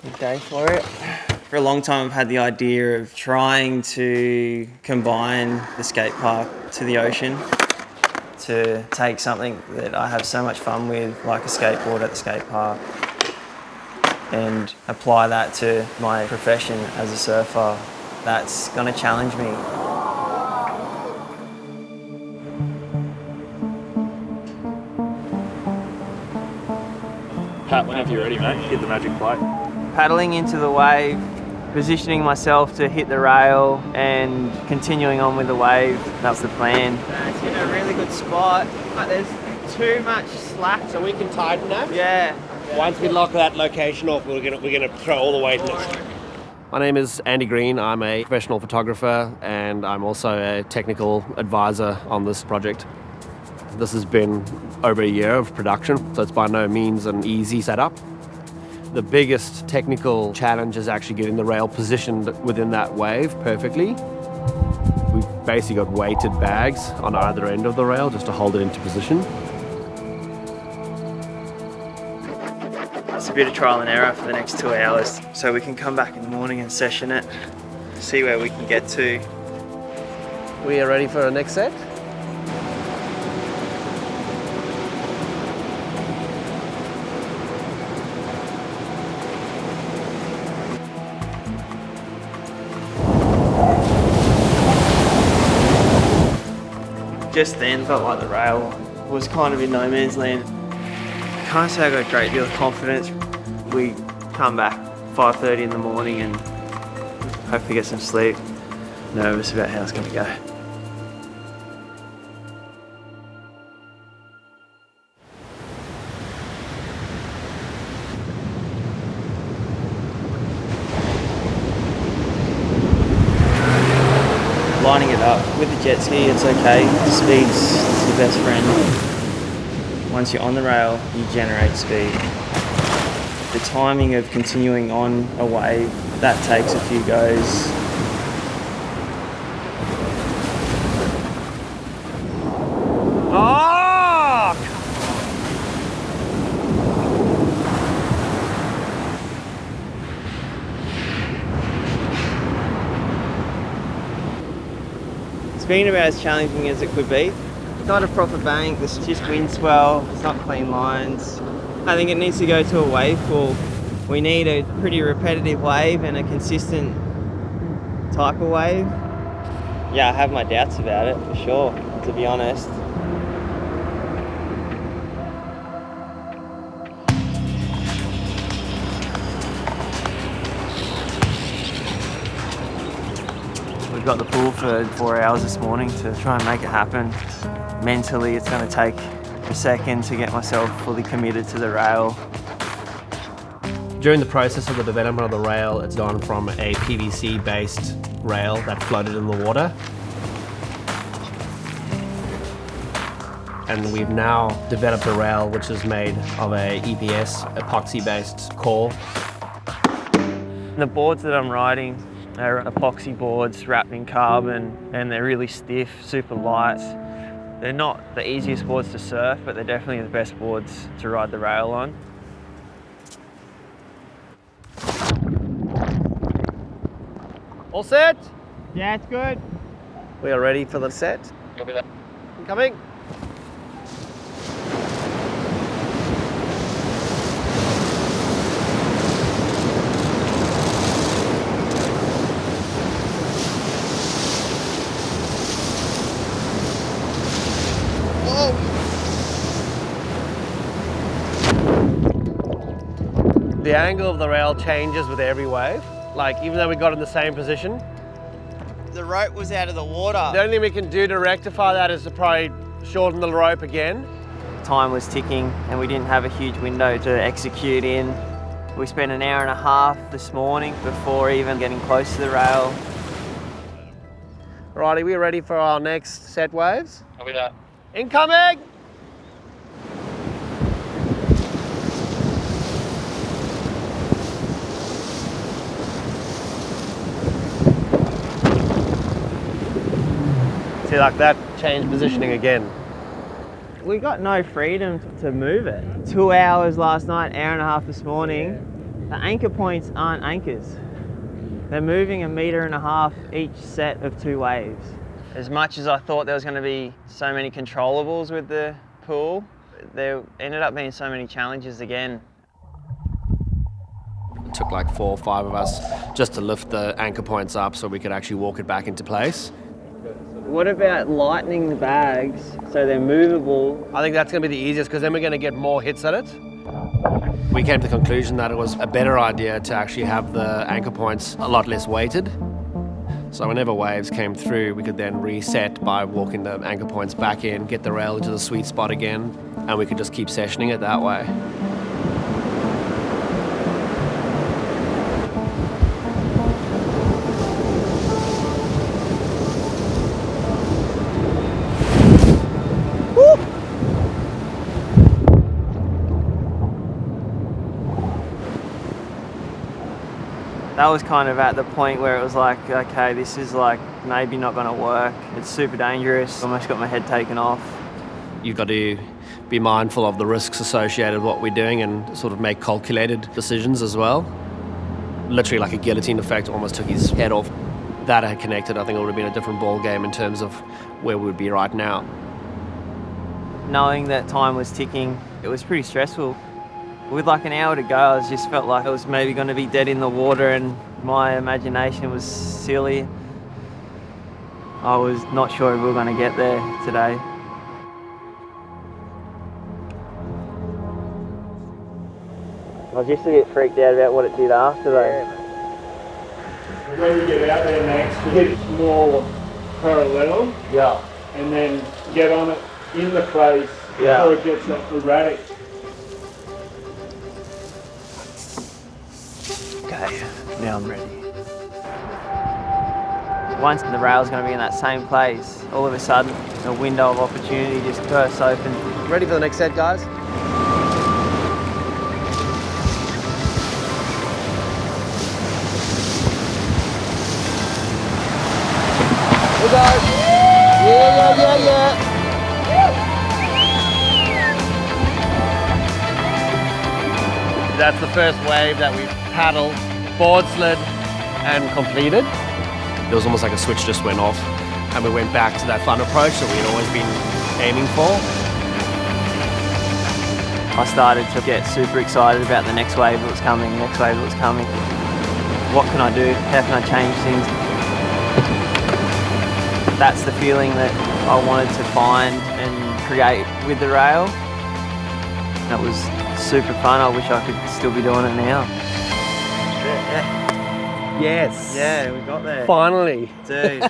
Good day for it. For a long time I've had the idea of trying to combine the skate park to the ocean, to take something that I have so much fun with, like a skateboard at the skate park, and apply that to my profession as a surfer. That's going to challenge me. Pat, whenever you're ready, mate, hit the magic plate. Paddling into the wave, positioning myself to hit the rail and continuing on with the wave. That's the plan. It's in a really good spot, but there's too much slack. So we can tighten that? Yeah. Once we lock that location off, we're gonna throw all the weight in it. My name is Andy Green. I'm a professional photographer and I'm also a technical advisor on this project. This has been over a year of production, so it's by no means an easy setup. The biggest technical challenge is actually getting the rail positioned within that wave perfectly. We've basically got weighted bags on either end of the rail just to hold it into position. It's a bit of trial and error for the next 2 hours, so we can come back in the morning and session it, see where we can get to. We are ready for our next set. Just then felt like the rail was kind of in no man's land. I can't say I got a great deal of confidence. We come back 5:30 in the morning and hopefully get some sleep. Nervous about how it's going to go. Lining it up with the jet ski, it's okay. Speed's your best friend. Once you're on the rail, you generate speed. The timing of continuing on a wave, that takes a few goes. Oh! It's been about as challenging as it could be. It's not a proper bank, there's just wind swell, it's not clean lines. I think it needs to go to a wave pool. We need a pretty repetitive wave and a consistent type of wave. Yeah, I have my doubts about it, for sure, to be honest. We've got the pool for 4 hours this morning to try and make it happen. Mentally, it's going to take a second to get myself fully committed to the rail. During the process of the development of the rail, it's gone from a PVC-based rail that floated in the water. And we've now developed a rail which is made of a EPS, epoxy-based core. The boards that I'm riding are epoxy boards wrapped in carbon, and they're really stiff, super light. They're not the easiest boards to surf, but they're definitely the best boards to ride the rail on. All set? Yeah, it's good. We are ready for the set. Coming. The angle of the rail changes with every wave. Like, even though we got in the same position, The rope was out of the water. the only thing we can do to rectify that is to probably shorten the rope again. Time was ticking and we didn't have a huge window to execute in. We spent an hour and a half this morning before even getting close to the rail. Righty, we're ready for our next set waves. Copy that. Incoming! See, like that, change positioning again. We got no freedom to move it. 2 hours last night, hour and a half this morning. The anchor points aren't anchors. They're moving 1.5 meters each set of 2 waves. As much as I thought there was going to be so many controllables with the pool, there ended up being so many challenges again. It took like 4 or 5 of us just to lift the anchor points up so we could actually walk it back into place. What about lightening the bags so they're movable? I think that's going to be the easiest because then we're going to get more hits at it. We came to the conclusion that it was a better idea to actually have the anchor points a lot less weighted. So whenever waves came through, we could then reset by walking the anchor points back in, get the rail into the sweet spot again, and we could just keep sessioning it that way. That was kind of at the point where it was like, okay, this is like maybe not going to work. It's super dangerous. Almost got my head taken off. You've got to be mindful of the risks associated with what we're doing and sort of make calculated decisions as well. Literally like a guillotine effect, almost took his head off. That had connected, I think it would have been a different ball game in terms of where we would be right now. Knowing that time was ticking, it was pretty stressful. With like an hour to go, I just felt like I was maybe going to be dead in the water, and my imagination was silly. I was not sure if we were going to get there today. I was just a bit freaked out about what it did after though. When we get out there next, hit more parallel. Yeah. And then get on it in the place before it gets that erratic. Okay, now I'm ready. Once the rail's going to be in that same place, all of a sudden a window of opportunity just bursts open. Ready for the next set, guys? Hey guys! Yeah! That's the first wave that we paddled, board slid, and completed. It was almost like a switch just went off, and we went back to that fun approach that we had always been aiming for. I started to get super excited about the next wave that was coming, What can I do? How can I change things? That's the feeling that I wanted to find and create with the rail. That was super fun. I wish I could still be doing it now. Yes. Yeah, we got there. Finally. Dude.